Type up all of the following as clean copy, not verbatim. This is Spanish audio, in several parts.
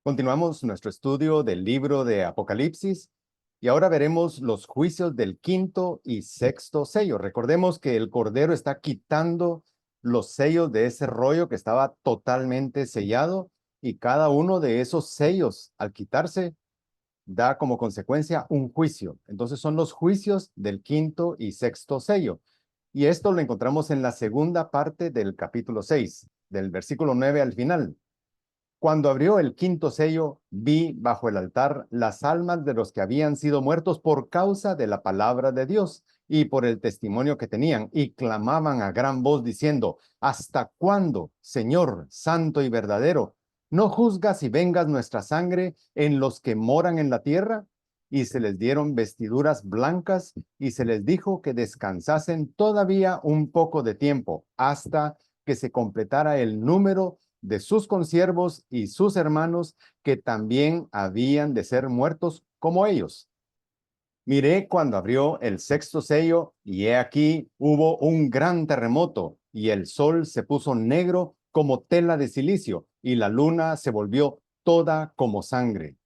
Continuamos nuestro estudio del libro de Apocalipsis y ahora veremos los juicios del quinto y sexto sello. Recordemos que el Cordero está quitando los sellos de ese rollo que estaba totalmente sellado y cada uno de esos sellos, al quitarse, da como consecuencia un juicio. Entonces son los juicios del quinto y sexto sello. Y esto lo encontramos en la segunda parte del capítulo 6, del versículo 9 al final. Cuando abrió el quinto sello, vi bajo el altar las almas de los que habían sido muertos por causa de la palabra de Dios y por el testimonio que tenían, y clamaban a gran voz diciendo: ¿Hasta cuándo, Señor, santo y verdadero, no juzgas y vengas nuestra sangre en los que moran en la tierra? Y se les dieron vestiduras blancas y se les dijo que descansasen todavía un poco de tiempo hasta que se completara el número de sus consiervos y sus hermanos, que también habían de ser muertos como ellos. Miré cuando abrió el sexto sello, y he aquí hubo un gran terremoto, y el sol se puso negro como tela de silicio, y la luna se volvió toda como sangre.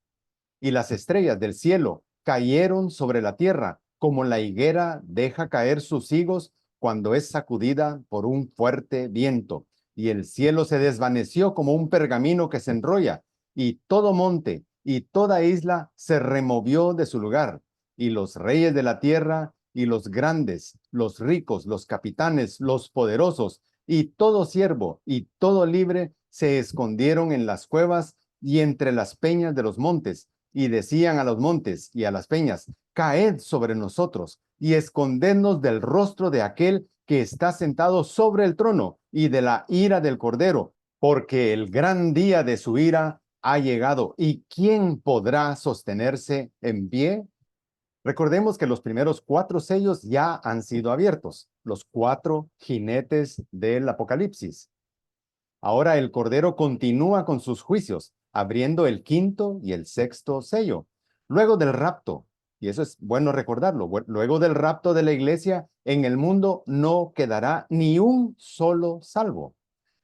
Y las estrellas del cielo cayeron sobre la tierra, como la higuera deja caer sus higos cuando es sacudida por un fuerte viento. Y el cielo se desvaneció como un pergamino que se enrolla, y todo monte y toda isla se removió de su lugar. Y los reyes de la tierra, y los grandes, los ricos, los capitanes, los poderosos, y todo siervo y todo libre se escondieron en las cuevas y entre las peñas de los montes, y decían a los montes y a las peñas: caed sobre nosotros y escondednos del rostro de aquel que está sentado sobre el trono y de la ira del Cordero, porque el gran día de su ira ha llegado. ¿Y quién podrá sostenerse en pie? Recordemos que los primeros 4 sellos ya han sido abiertos, los 4 jinetes del Apocalipsis. Ahora el Cordero continúa con sus juicios, abriendo el quinto y el sexto sello. Luego del rapto, y eso es bueno recordarlo, luego del rapto de la iglesia, en el mundo no quedará ni un solo salvo.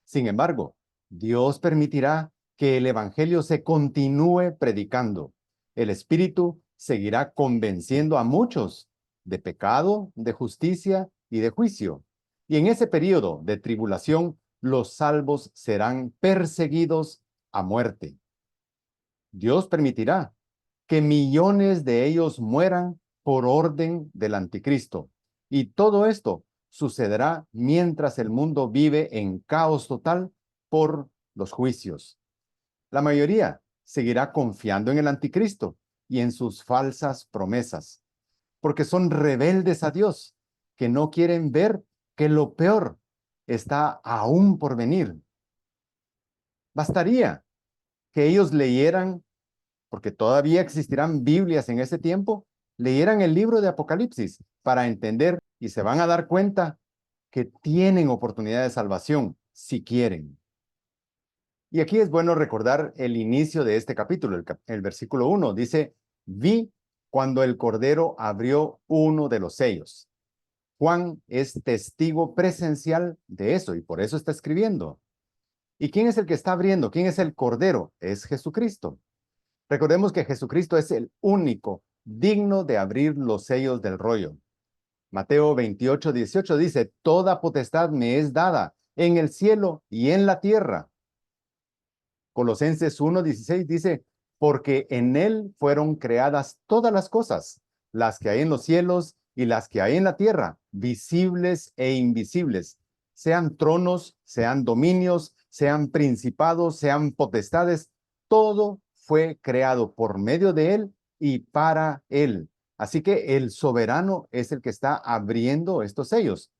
Sin embargo, Dios permitirá que el evangelio se continúe predicando. El Espíritu seguirá convenciendo a muchos de pecado, de justicia y de juicio. Y en ese periodo de tribulación, los salvos serán perseguidos a muerte. Dios permitirá que millones de ellos mueran por orden del anticristo. Y todo esto sucederá mientras el mundo vive en caos total por los juicios. La mayoría seguirá confiando en el anticristo y en sus falsas promesas, porque son rebeldes a Dios, que no quieren ver que lo peor está aún por venir. Bastaría que ellos leyeran, porque todavía existirán Biblias en ese tiempo, leyeran el libro de Apocalipsis para entender, y se van a dar cuenta que tienen oportunidad de salvación si quieren. Y aquí es bueno recordar el inicio de este capítulo, el versículo 1. Dice: vi cuando el Cordero abrió uno de los sellos. Juan es testigo presencial de eso y por eso está escribiendo. ¿Y quién es el que está abriendo? ¿Quién es el Cordero? Es Jesucristo. Recordemos que Jesucristo es el único digno de abrir los sellos del rollo. Mateo 28:18 dice: toda potestad me es dada en el cielo y en la tierra. Colosenses 1:16 dice: porque en él fueron creadas todas las cosas, las que hay en los cielos y las que hay en la tierra, visibles e invisibles, sean tronos, sean dominios, sean principados, sean potestades, todo fue creado por medio de él y para él. Así que el soberano es el que está abriendo estos sellos.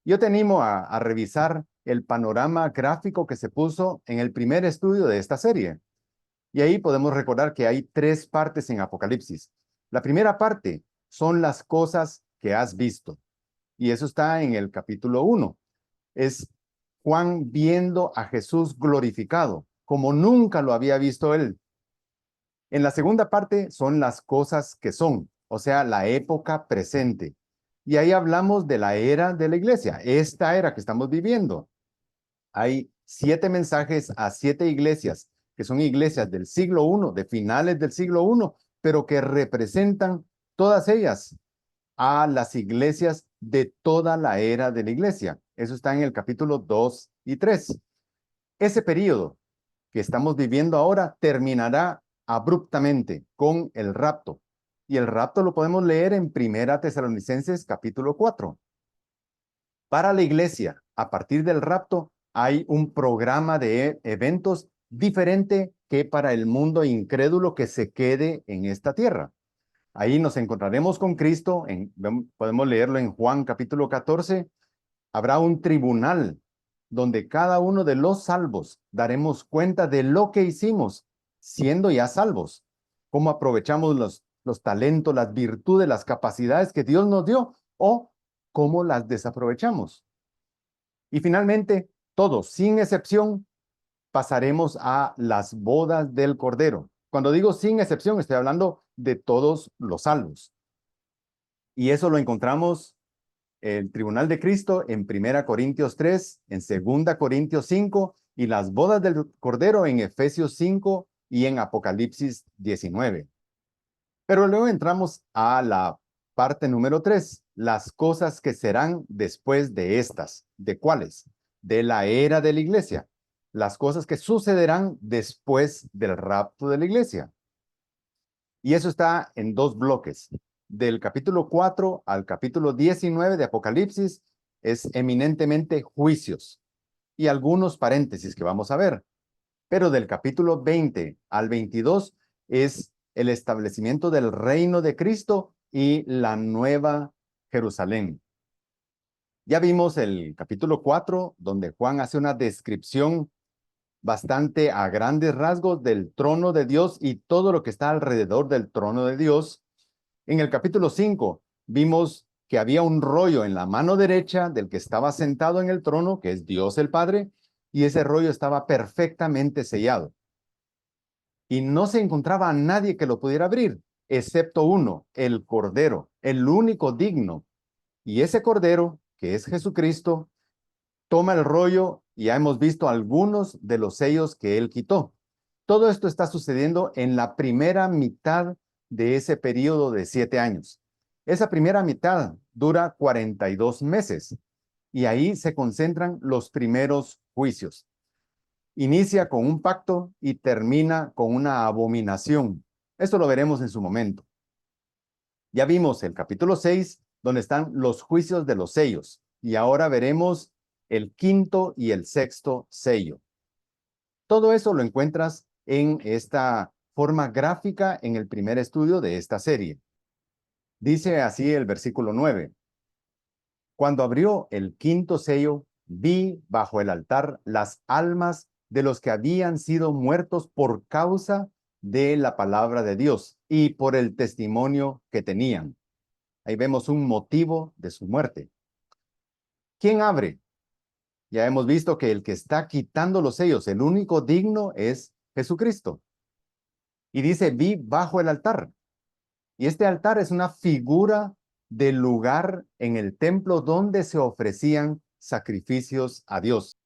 Yo te animo a revisar el panorama gráfico que se puso en el primer estudio de esta serie. Y ahí podemos recordar que hay 3 partes en Apocalipsis. La primera parte son las cosas que has visto. Y eso está en el capítulo 1. Es Juan viendo a Jesús glorificado, como nunca lo había visto él. En la segunda parte son las cosas que son, o sea, la época presente. Y ahí hablamos de la era de la iglesia, esta era que estamos viviendo. Hay 7 mensajes a 7 iglesias que son iglesias del siglo I, de finales del siglo I, pero que representan todas ellas a las iglesias de toda la era de la iglesia. Eso está en el capítulo 2 y 3. Ese periodo que estamos viviendo ahora terminará abruptamente con el rapto. Y el rapto lo podemos leer en Primera Tesalonicenses capítulo 4. Para la iglesia, a partir del rapto, hay un programa de eventos diferente que para el mundo incrédulo que se quede en esta tierra. Ahí nos encontraremos con Cristo, podemos leerlo en Juan capítulo 14. Habrá un tribunal donde cada uno de los salvos daremos cuenta de lo que hicimos, siendo ya salvos. Cómo aprovechamos los talentos, las virtudes, las capacidades que Dios nos dio, o cómo las desaprovechamos. Y finalmente, todos, sin excepción, pasaremos a las bodas del Cordero. Cuando digo sin excepción, estoy hablando de todos los salvos. Y eso lo encontramos el tribunal de Cristo en 1 Corintios 3, en 2 Corintios 5 y las bodas del Cordero en Efesios 5 y en Apocalipsis 19. Pero luego entramos a la parte número 3, las cosas que serán después de estas. ¿De cuáles? De la era de la iglesia. Las cosas que sucederán después del rapto de la iglesia. Y eso está en dos bloques. Del capítulo 4 al capítulo 19 de Apocalipsis es eminentemente juicios y algunos paréntesis que vamos a ver. Pero del capítulo 20 al 22 es el establecimiento del reino de Cristo y la nueva Jerusalén. Ya vimos el capítulo 4, donde Juan hace una descripción bastante a grandes rasgos del trono de Dios y todo lo que está alrededor del trono de Dios. En el capítulo 5 vimos que había un rollo en la mano derecha del que estaba sentado en el trono, que es Dios el Padre, y ese rollo estaba perfectamente sellado. Y no se encontraba a nadie que lo pudiera abrir, excepto uno, el Cordero, el único digno. Y ese Cordero, que es Jesucristo, toma el rollo y ya hemos visto algunos de los sellos que él quitó. Todo esto está sucediendo en la primera mitad de ese periodo de 7 años. Esa primera mitad dura 42 meses y ahí se concentran los primeros juicios. Inicia con un pacto y termina con una abominación. Esto lo veremos en su momento. Ya vimos el capítulo 6, donde están los juicios de los sellos, y ahora veremos el quinto y el sexto sello. Todo eso lo encuentras en esta forma gráfica en el primer estudio de esta serie. Dice así el versículo 9. Cuando abrió el quinto sello, vi bajo el altar las almas de los que habían sido muertos por causa de la palabra de Dios y por el testimonio que tenían. Ahí vemos un motivo de su muerte. ¿Quién abre? Ya hemos visto que el que está quitando los sellos, el único digno es Jesucristo. Y dice, vi bajo el altar. Y este altar es una figura del lugar en el templo donde se ofrecían sacrificios a Dios.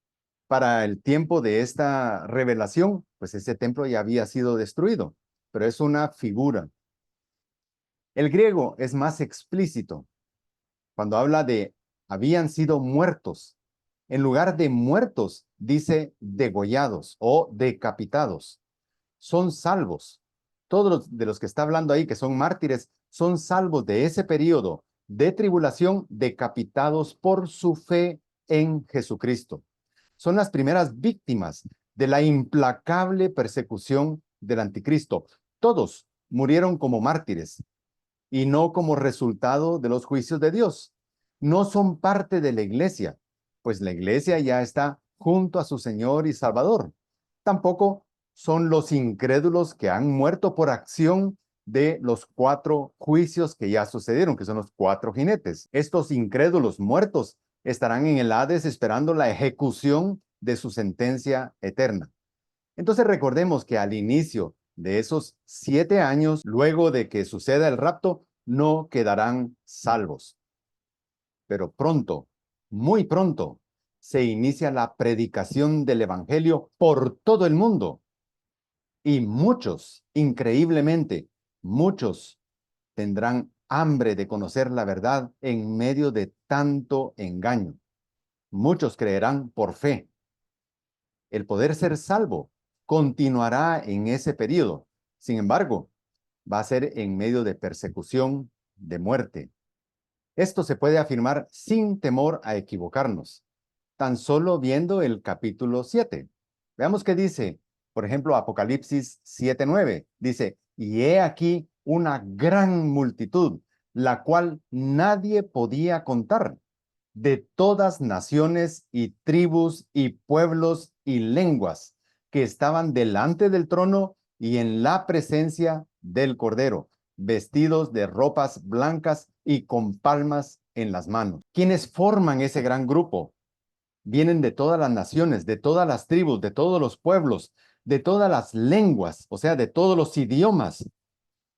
Para el tiempo de esta revelación, pues ese templo ya había sido destruido, pero es una figura. El griego es más explícito cuando habla de habían sido muertos. En lugar de muertos, dice degollados o decapitados. Son salvos. Todos de los que está hablando ahí, que son mártires, son salvos de ese periodo de tribulación, decapitados por su fe en Jesucristo. Son las primeras víctimas de la implacable persecución del anticristo. Todos murieron como mártires y no como resultado de los juicios de Dios. No son parte de la iglesia, pues la iglesia ya está junto a su Señor y Salvador. Tampoco son los incrédulos que han muerto por acción de los 4 juicios que ya sucedieron, que son los 4 jinetes. Estos incrédulos muertos estarán en el Hades esperando la ejecución de su sentencia eterna. Entonces recordemos que al inicio de esos 7 años, luego de que suceda el rapto, no quedarán salvos. Pero pronto, muy pronto, se inicia la predicación del Evangelio por todo el mundo. Y muchos, increíblemente, muchos tendrán hambre de conocer la verdad en medio de tanto engaño. Muchos creerán por fe. El poder ser salvo continuará en ese periodo. Sin embargo, va a ser en medio de persecución, de muerte. Esto se puede afirmar sin temor a equivocarnos, tan solo viendo el capítulo 7. Veamos qué dice, por ejemplo, Apocalipsis 7:9. Dice, y he aquí una gran multitud, la cual nadie podía contar, de todas naciones y tribus y pueblos y lenguas, que estaban delante del trono y en la presencia del Cordero, vestidos de ropas blancas y con palmas en las manos. ¿Quiénes forman ese gran grupo? Vienen de todas las naciones, de todas las tribus, de todos los pueblos, de todas las lenguas, o sea, de todos los idiomas.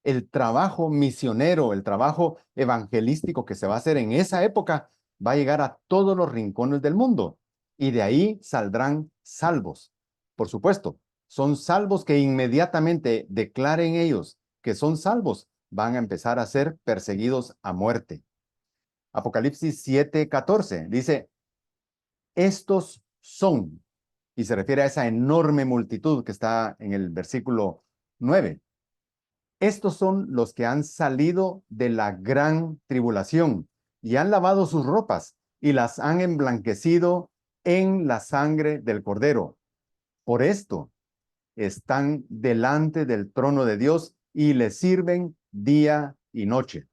El trabajo misionero, el trabajo evangelístico que se va a hacer en esa época va a llegar a todos los rincones del mundo y de ahí saldrán salvos. Por supuesto, son salvos que inmediatamente declaren ellos que son salvos, van a empezar a ser perseguidos a muerte. Apocalipsis 7:14 dice, estos son, y se refiere a esa enorme multitud que está en el versículo 9. Estos son los que han salido de la gran tribulación y han lavado sus ropas y las han emblanquecido en la sangre del Cordero. Por esto están delante del trono de Dios y le sirven día y noche.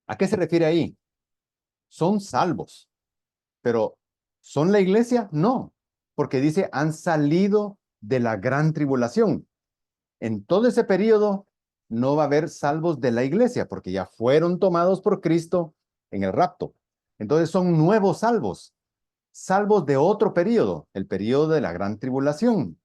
¿A qué se refiere ahí? Son salvos, pero ¿son la iglesia? No, porque dice han salido de la gran tribulación. En todo ese periodo no va a haber salvos de la iglesia, porque ya fueron tomados por Cristo en el rapto. Entonces son nuevos salvos, salvos de otro periodo, el periodo de la gran tribulación.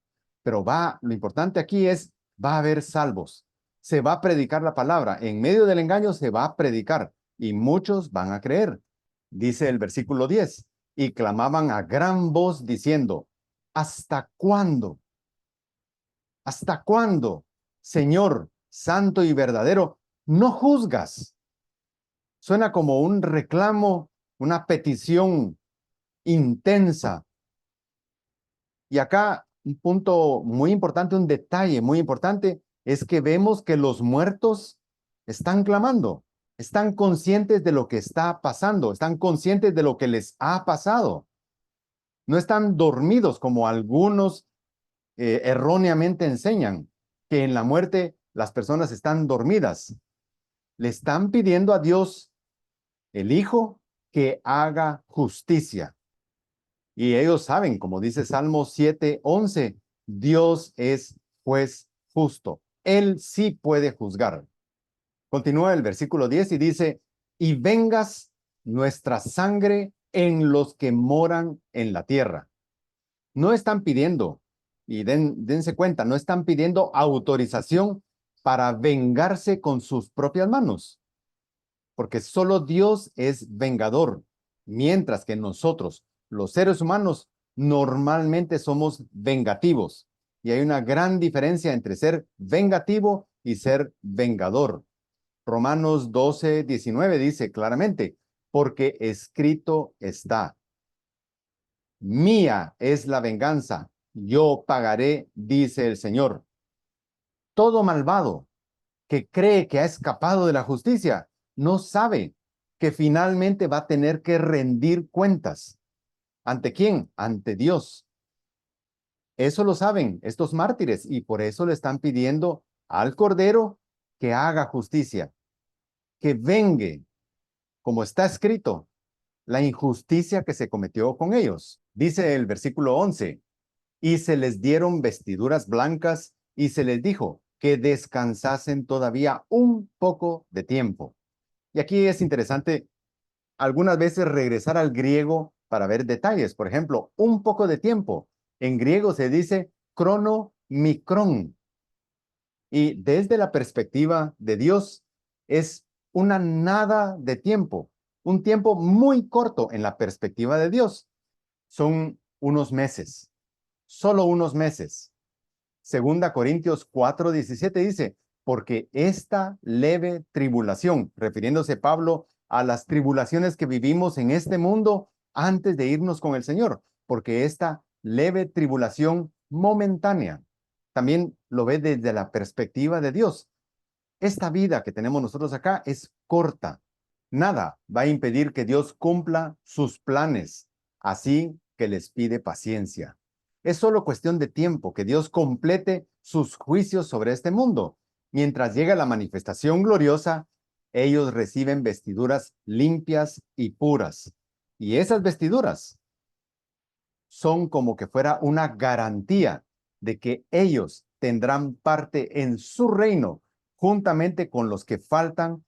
Pero lo importante aquí es, va a haber salvos. Se va a predicar la palabra. En medio del engaño se va a predicar y muchos van a creer. Dice el versículo 10, y clamaban a gran voz diciendo, ¿hasta cuándo? ¿Hasta cuándo, Señor santo y verdadero, no juzgas? Suena como un reclamo, una petición intensa. Y acá un punto muy importante, un detalle muy importante, es que vemos que los muertos están clamando, están conscientes de lo que está pasando, están conscientes de lo que les ha pasado. No están dormidos como algunos erróneamente enseñan, que en la muerte las personas están dormidas. Le están pidiendo a Dios, el Hijo, que haga justicia. Y ellos saben, como dice Salmo 7:11, Dios es juez justo. Él sí puede juzgar. Continúa el versículo 10 y dice, y vengas nuestra sangre en los que moran en la tierra. No están pidiendo, y dense cuenta, no están pidiendo autorización para vengarse con sus propias manos, porque solo Dios es vengador, mientras que nosotros, los seres humanos, normalmente somos vengativos. Y hay una gran diferencia entre ser vengativo y ser vengador. Romanos 12:19 dice claramente, porque escrito está, mía es la venganza, yo pagaré, dice el Señor. Todo malvado que cree que ha escapado de la justicia no sabe que finalmente va a tener que rendir cuentas. ¿Ante quién? Ante Dios. Eso lo saben estos mártires y por eso le están pidiendo al Cordero que haga justicia, que vengue, como está escrito, la injusticia que se cometió con ellos. Dice el versículo 11, y se les dieron vestiduras blancas y se les dijo que descansasen todavía un poco de tiempo. Y aquí es interesante algunas veces regresar al griego para ver detalles. Por ejemplo, un poco de tiempo. En griego se dice cronomicrón. Y desde la perspectiva de Dios es una nada de tiempo, un tiempo muy corto en la perspectiva de Dios. Son unos meses, solo unos meses. Segunda Corintios 4:17 dice, porque esta leve tribulación, refiriéndose Pablo a las tribulaciones que vivimos en este mundo antes de irnos con el Señor, porque esta leve tribulación momentánea, también lo ve desde la perspectiva de Dios. Esta vida que tenemos nosotros acá es corta. Nada va a impedir que Dios cumpla sus planes, así que les pide paciencia. Es solo cuestión de tiempo que Dios complete sus juicios sobre este mundo. Mientras llega la manifestación gloriosa, ellos reciben vestiduras limpias y puras. Y esas vestiduras son como que fuera una garantía de que ellos tendrán parte en su reino, juntamente con los que faltan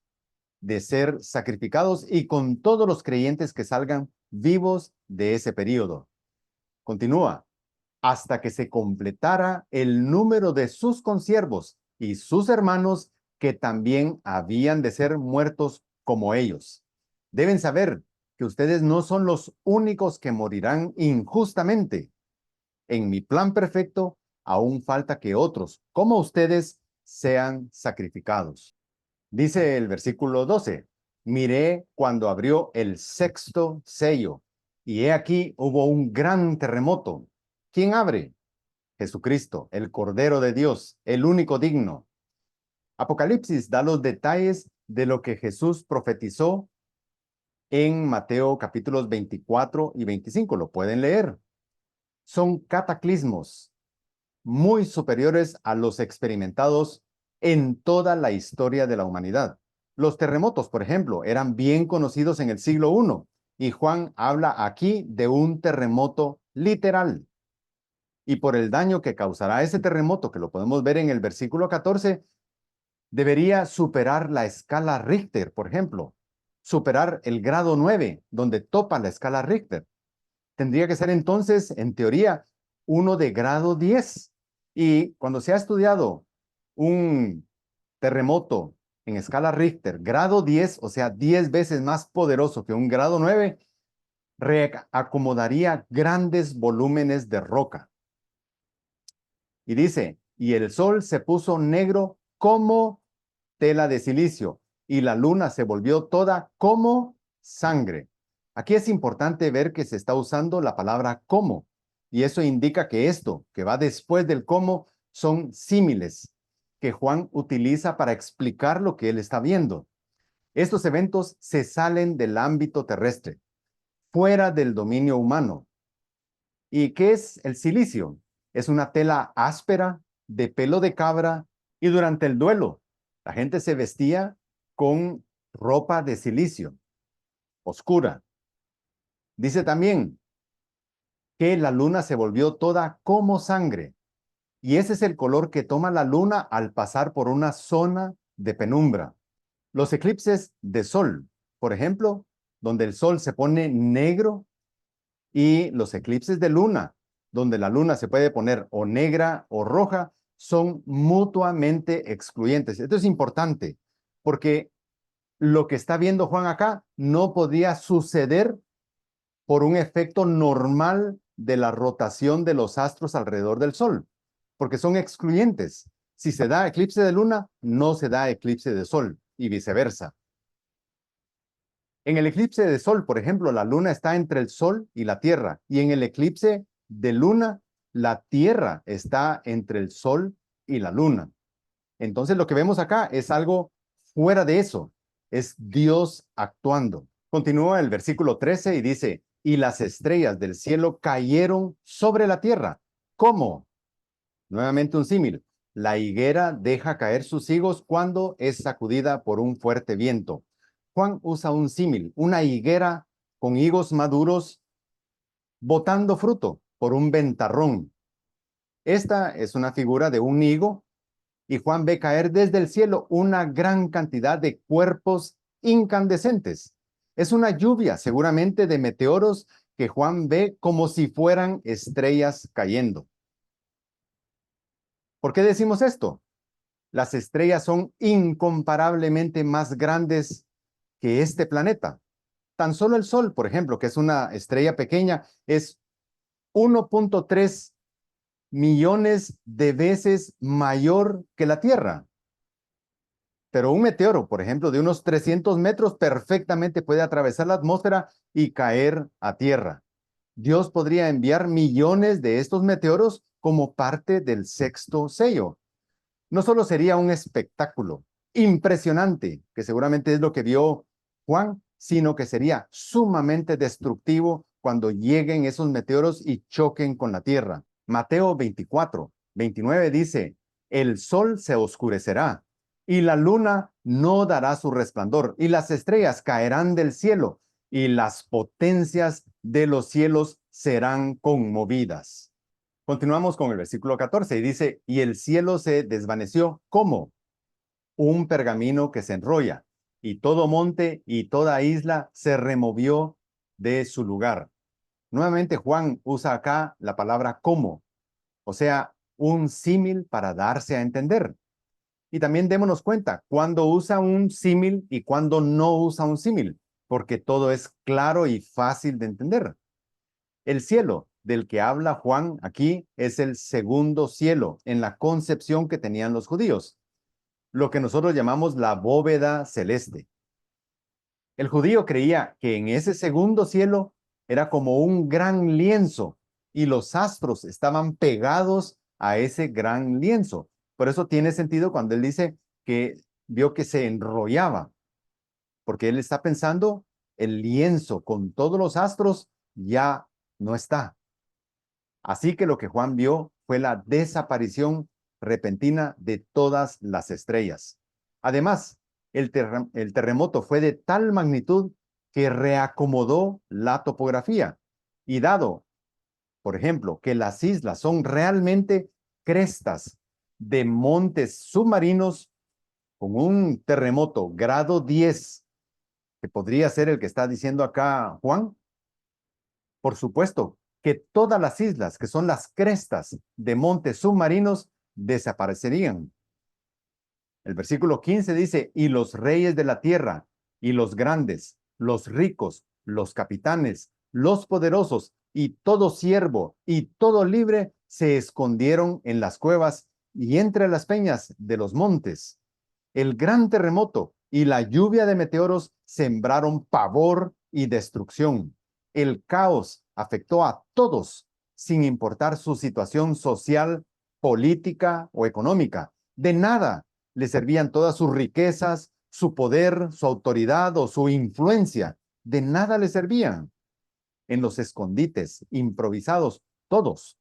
de ser sacrificados y con todos los creyentes que salgan vivos de ese período. Continúa, hasta que se completara el número de sus consiervos y sus hermanos que también habían de ser muertos como ellos. Deben saber que ustedes no son los únicos que morirán injustamente. En mi plan perfecto, aún falta que otros, como ustedes, sean sacrificados. Dice el versículo 12, miré cuando abrió el sexto sello, y he aquí hubo un gran terremoto. ¿Quién abre? Jesucristo, el Cordero de Dios, el único digno. Apocalipsis da los detalles de lo que Jesús profetizó en Mateo capítulos 24 y 25. Lo pueden leer. Son cataclismos muy superiores a los experimentados en toda la historia de la humanidad. Los terremotos, por ejemplo, eran bien conocidos en el siglo I, y Juan habla aquí de un terremoto literal. Y por el daño que causará ese terremoto, que lo podemos ver en el versículo 14, debería superar la escala Richter, por ejemplo, superar el grado 9, donde topa la escala Richter. Tendría que ser entonces, en teoría, uno de grado 10. Y cuando se ha estudiado un terremoto en escala Richter, grado 10, o sea, 10 veces más poderoso que un grado 9, reacomodaría grandes volúmenes de roca. Y dice, y el sol se puso negro como tela de silicio, y la luna se volvió toda como sangre. Aquí es importante ver que se está usando la palabra como, y eso indica que esto, que va después del como, son símiles que Juan utiliza para explicar lo que él está viendo. Estos eventos se salen del ámbito terrestre, fuera del dominio humano. ¿Y qué es el silicio? Es una tela áspera de pelo de cabra, y durante el duelo la gente se vestía con ropa de silicio, oscura. Dice también que la luna se volvió toda como sangre, y ese es el color que toma la luna al pasar por una zona de penumbra. Los eclipses de sol, por ejemplo, donde el sol se pone negro, y los eclipses de luna, donde la luna se puede poner o negra o roja, son mutuamente excluyentes. Esto es importante, porque lo que está viendo Juan acá no podía suceder por un efecto normal de la rotación de los astros alrededor del Sol, porque son excluyentes. Si se da eclipse de luna, no se da eclipse de sol, y viceversa. En el eclipse de sol, por ejemplo, la luna está entre el sol y la tierra, y en el eclipse de luna, la tierra está entre el sol y la luna. Entonces lo que vemos acá es algo fuera de eso, es Dios actuando. Continúa el versículo 13 y dice, y las estrellas del cielo cayeron sobre la tierra. ¿Cómo? Nuevamente un símil. La higuera deja caer sus higos cuando es sacudida por un fuerte viento. Juan usa un símil, una higuera con higos maduros botando fruto por un ventarrón. Esta es una figura de un higo, y Juan ve caer desde el cielo una gran cantidad de cuerpos incandescentes. Es una lluvia, seguramente, de meteoros que Juan ve como si fueran estrellas cayendo. ¿Por qué decimos esto? Las estrellas son incomparablemente más grandes que este planeta. Tan solo el Sol, por ejemplo, que es una estrella pequeña, es 1.3 millones de veces mayor que la Tierra. Pero un meteoro, por ejemplo, de unos 300 metros, perfectamente puede atravesar la atmósfera y caer a tierra. Dios podría enviar millones de estos meteoros como parte del sexto sello. No solo sería un espectáculo impresionante, que seguramente es lo que vio Juan, sino que sería sumamente destructivo cuando lleguen esos meteoros y choquen con la tierra. Mateo 24:29 dice, el sol se oscurecerá y la luna no dará su resplandor y las estrellas caerán del cielo y las potencias de los cielos serán conmovidas. Continuamos con el versículo 14 y dice, y el cielo se desvaneció como un pergamino que se enrolla, y todo monte y toda isla se removió de su lugar. Nuevamente Juan usa acá la palabra como, o sea, un símil para darse a entender. Y también démonos cuenta cuando usa un símil y cuando no usa un símil, porque todo es claro y fácil de entender. El cielo del que habla Juan aquí es el segundo cielo en la concepción que tenían los judíos, lo que nosotros llamamos la bóveda celeste. El judío creía que en ese segundo cielo era como un gran lienzo y los astros estaban pegados a ese gran lienzo. Por eso tiene sentido cuando él dice que vio que se enrollaba, porque él está pensando el lienzo con todos los astros ya no está. Así que lo que Juan vio fue la desaparición repentina de todas las estrellas. Además, el terremoto fue de tal magnitud que reacomodó la topografía. Y dado, por ejemplo, que las islas son realmente crestas de montes submarinos con un terremoto grado 10, que podría ser el que está diciendo acá Juan, por supuesto que todas las islas, que son las crestas de montes submarinos, desaparecerían. El versículo 15 dice, y los reyes de la tierra, y los grandes, los ricos, los capitanes, los poderosos, y todo siervo, y todo libre, se escondieron en las cuevas y entre las peñas de los montes. El gran terremoto y la lluvia de meteoros sembraron pavor y destrucción. El caos afectó a todos, sin importar su situación social, política o económica. De nada le servían todas sus riquezas, su poder, su autoridad o su influencia. De nada le servían. En los escondites improvisados, todos,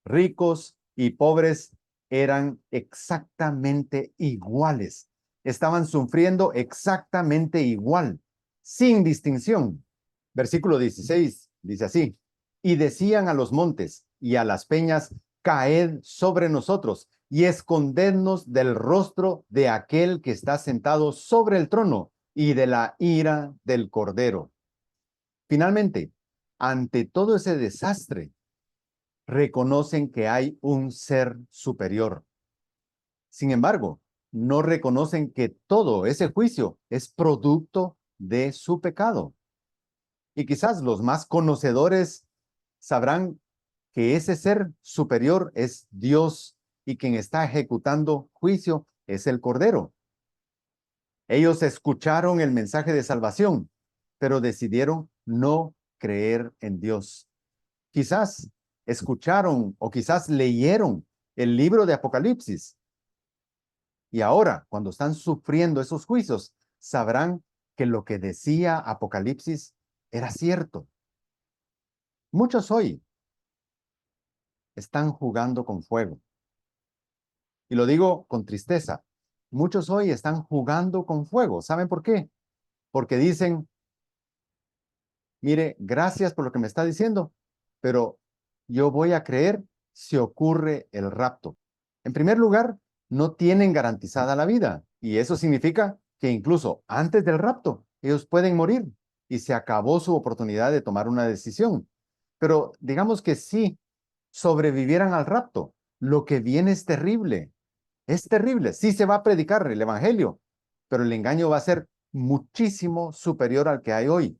ricos y pobres, eran exactamente iguales. Estaban sufriendo exactamente igual, sin distinción. Versículo 16 dice así, y decían a los montes y a las peñas, caed sobre nosotros y escondednos del rostro de aquel que está sentado sobre el trono y de la ira del Cordero. Finalmente, ante todo ese desastre, reconocen que hay un ser superior. Sin embargo, no reconocen que todo ese juicio es producto de su pecado. Y quizás los más conocedores sabrán que ese ser superior es Dios y quien está ejecutando juicio es el Cordero. Ellos escucharon el mensaje de salvación, pero decidieron no creer en Dios. Quizás escucharon o quizás leyeron el libro de Apocalipsis y ahora, cuando están sufriendo esos juicios, sabrán que lo que decía Apocalipsis era cierto. Muchos hoy están jugando con fuego. Y lo digo con tristeza. Muchos hoy están jugando con fuego. ¿Saben por qué? Porque dicen, mire, gracias por lo que me está diciendo, pero yo voy a creer si ocurre el rapto. En primer lugar, no tienen garantizada la vida, y eso significa que incluso antes del rapto, ellos pueden morir y se acabó su oportunidad de tomar una decisión. Pero digamos que sí sobrevivieran al rapto, lo que viene es terrible. Es terrible. Sí se va a predicar el evangelio, pero el engaño va a ser muchísimo superior al que hay hoy.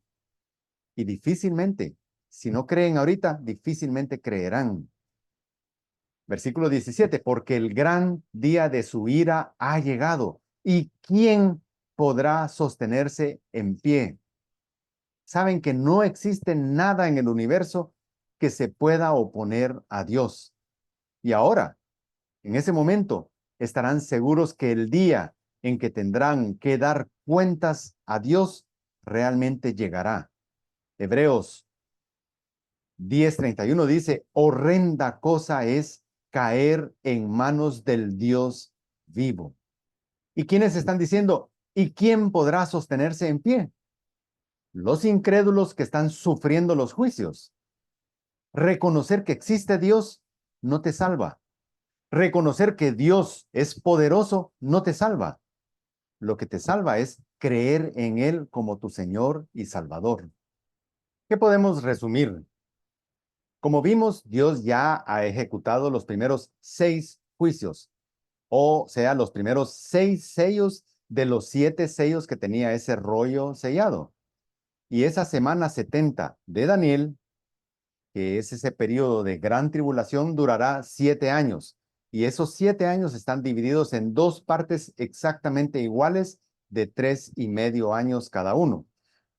Y difícilmente, si no creen ahorita, difícilmente creerán. Versículo 17, porque el gran día de su ira ha llegado. ¿Y quién podrá sostenerse en pie? Saben que no existe nada en el universo que se pueda oponer a Dios. Y ahora, en ese momento, estarán seguros que el día en que tendrán que dar cuentas a Dios realmente llegará. Hebreos 10:31 dice, horrenda cosa es caer en manos del Dios vivo. ¿Y quiénes están diciendo, ¿y quién podrá sostenerse en pie? Los incrédulos que están sufriendo los juicios. Reconocer que existe Dios no te salva. Reconocer que Dios es poderoso no te salva. Lo que te salva es creer en Él como tu Señor y Salvador. ¿Qué podemos resumir? Como vimos, Dios ya ha ejecutado los primeros 6 juicios, o sea, los primeros 6 sellos de los 7 sellos que tenía ese rollo sellado. Y esa semana 70 de Daniel, que es ese periodo de gran tribulación, durará 7 años. Y esos 7 años están divididos en 2 partes exactamente iguales de 3,5 años cada uno.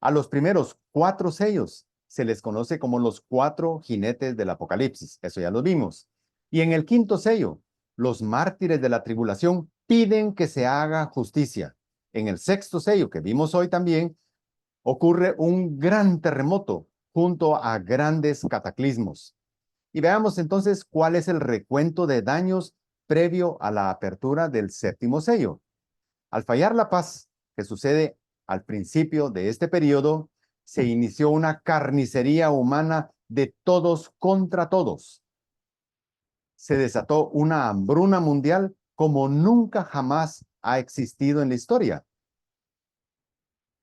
A los primeros 4 sellos se les conoce como los 4 jinetes del Apocalipsis. Eso ya lo vimos. Y en el quinto sello, los mártires de la tribulación piden que se haga justicia. En el sexto sello, que vimos hoy también, ocurre un gran terremoto junto a grandes cataclismos. Y veamos entonces cuál es el recuento de daños previo a la apertura del séptimo sello. Al fallar la paz, que sucede al principio de este periodo, se inició una carnicería humana de todos contra todos. Se desató una hambruna mundial como nunca jamás ha existido en la historia.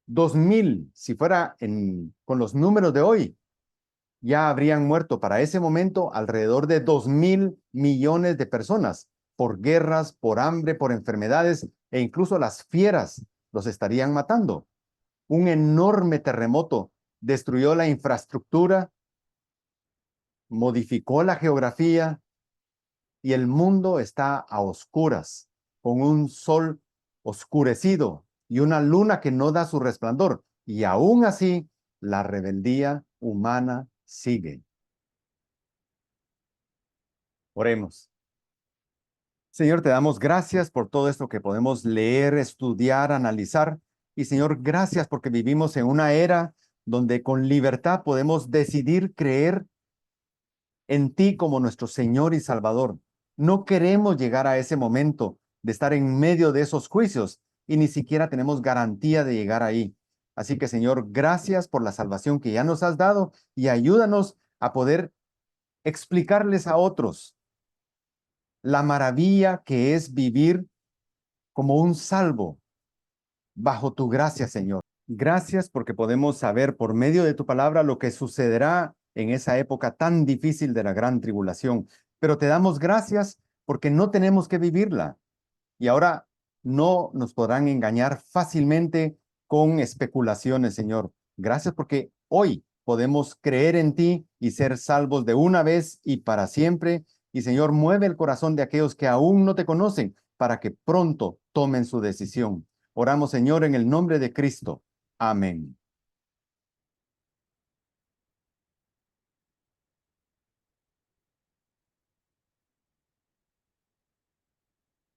2000, si fuera con los números de hoy, ya habrían muerto para ese momento alrededor de 2,000 millones de personas por guerras, por hambre, por enfermedades e incluso las fieras los estarían matando. Un enorme terremoto destruyó la infraestructura, modificó la geografía y el mundo está a oscuras, con un sol oscurecido y una luna que no da su resplandor. Y aún así, la rebeldía humana sigue. Oremos. Señor, te damos gracias por todo esto que podemos leer, estudiar, analizar. Y Señor, gracias porque vivimos en una era donde con libertad podemos decidir creer en ti como nuestro Señor y Salvador. No queremos llegar a ese momento de estar en medio de esos juicios y ni siquiera tenemos garantía de llegar ahí. Así que, Señor, gracias por la salvación que ya nos has dado y ayúdanos a poder explicarles a otros la maravilla que es vivir como un salvo bajo tu gracia, Señor. Gracias porque podemos saber por medio de tu palabra lo que sucederá en esa época tan difícil de la gran tribulación. Pero te damos gracias porque no tenemos que vivirla. Y ahora no nos podrán engañar fácilmente con especulaciones, Señor. Gracias porque hoy podemos creer en ti y ser salvos de una vez y para siempre. Y Señor, mueve el corazón de aquellos que aún no te conocen para que pronto tomen su decisión. Oramos, Señor, en el nombre de Cristo. Amén.